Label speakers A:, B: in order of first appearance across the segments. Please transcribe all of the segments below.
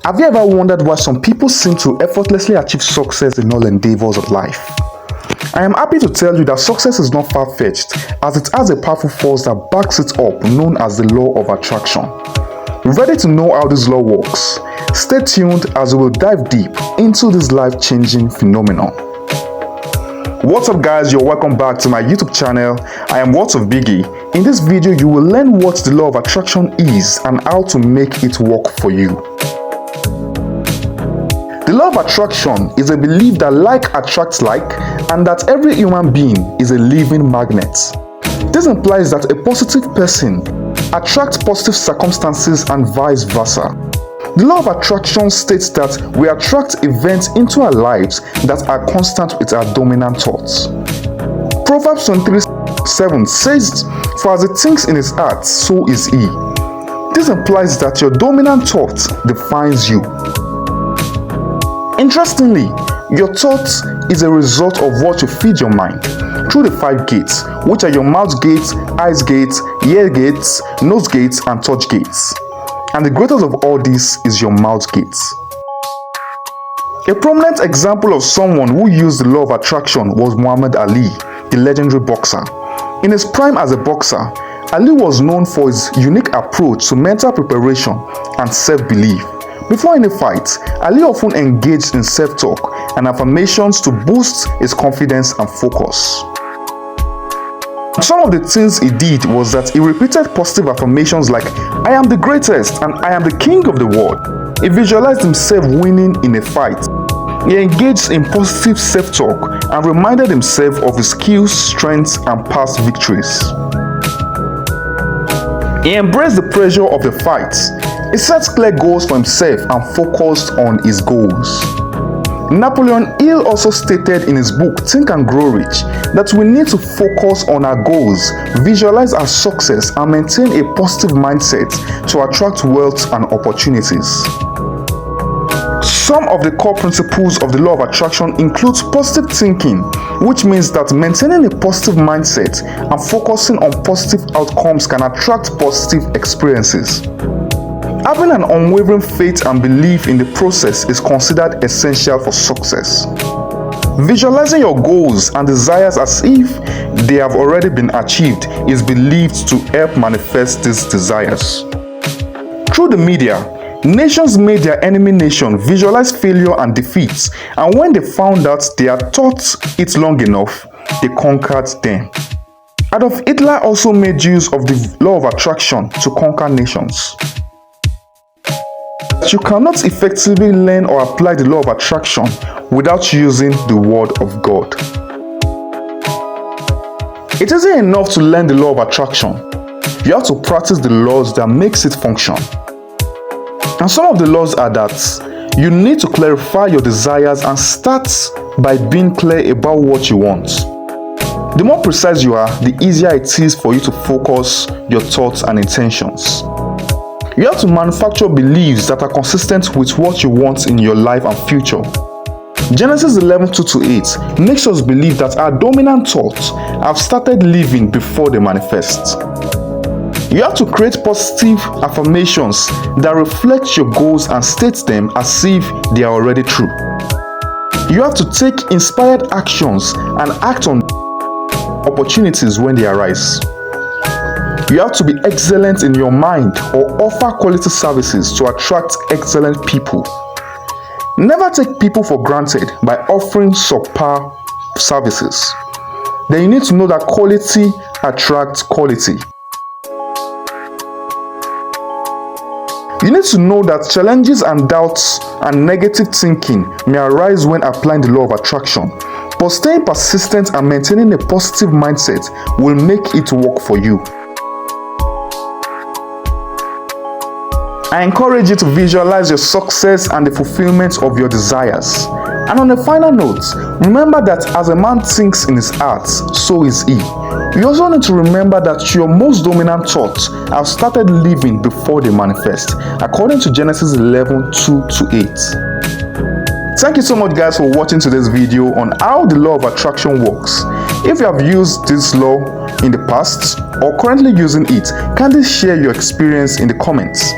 A: Have you ever wondered why some people seem to effortlessly achieve success in all endeavors of life? I am happy to tell you that success is not far-fetched, as it has a powerful force that backs it up, known as the law of attraction. Ready to know how this law works? Stay tuned as we will dive deep into this life-changing phenomenon. What's up guys, you're welcome back to my YouTube channel. I am Words of Biggie. In this video you will learn what the law of attraction is and how to make it work for you. The law of attraction is a belief that like attracts like and that every human being is a living magnet. This implies that a positive person attracts positive circumstances and vice versa. The law of attraction states that we attract events into our lives that are constant with our dominant thoughts. Proverbs 23:7 says, "For as he thinks in his heart, so is he." This implies that your dominant thought defines you. Interestingly, your thought is a result of what you feed your mind through the 5 gates, which are your mouth gates, eyes gates, ear gates, nose gates, and touch gates. And the greatest of all this is your mouth gates. A prominent example of someone who used the law of attraction was Muhammad Ali, the legendary boxer. In his prime as a boxer, Ali was known for his unique approach to mental preparation and self-belief. Before any fight, Ali often engaged in self-talk and affirmations to boost his confidence and focus. Some of the things he did was that he repeated positive affirmations like, "I am the greatest and I am the king of the world." He visualized himself winning in a fight. He engaged in positive self-talk and reminded himself of his skills, strengths, and past victories. He embraced the pressure of the fight. He set clear goals for himself and focused on his goals. Napoleon Hill also stated in his book Think and Grow Rich that we need to focus on our goals, visualize our success, and maintain a positive mindset to attract wealth and opportunities. Some of the core principles of the law of attraction include positive thinking, which means that maintaining a positive mindset and focusing on positive outcomes can attract positive experiences. Having an unwavering faith and belief in the process is considered essential for success. Visualizing your goals and desires as if they have already been achieved is believed to help manifest these desires. Through the media, nations made their enemy nation visualize failure and defeats, and when they found out they had thought it long enough, they conquered them. Adolf Hitler also made use of the law of attraction to conquer nations. You cannot effectively learn or apply the law of attraction without using the word of God. It isn't enough to learn the law of attraction. You have to practice the laws that makes it function. And some of the laws are that you need to clarify your desires and start by being clear about what you want. The more precise you are, the easier it is for you to focus your thoughts and intentions. You have to manufacture beliefs that are consistent with what you want in your life and future. Genesis 11:2-8 makes us believe that our dominant thoughts have started living before they manifest. You have to create positive affirmations that reflect your goals and state them as if they are already true. You have to take inspired actions and act on opportunities when they arise. You have to be excellent in your mind or offer quality services to attract excellent people. Never take people for granted by offering subpar services. Then you need to know that quality attracts quality. You need to know that challenges and doubts and negative thinking may arise when applying the law of attraction, but staying persistent and maintaining a positive mindset will make it work for you. I encourage you to visualize your success and the fulfillment of your desires. And on a final note, remember that as a man thinks in his heart, so is he. You also need to remember that your most dominant thoughts have started living before they manifest, according to Genesis 11:2-8. Thank you so much guys for watching today's video on how the law of attraction works. If you have used this law in the past or currently using it, kindly share your experience in the comments.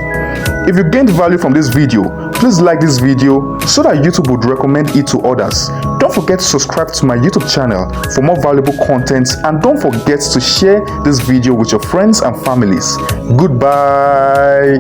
A: If you gained value from this video, Please like this video so that YouTube would recommend it to others. Don't forget to subscribe to my YouTube channel for more valuable content, and don't forget to share this video with your friends and families. Goodbye.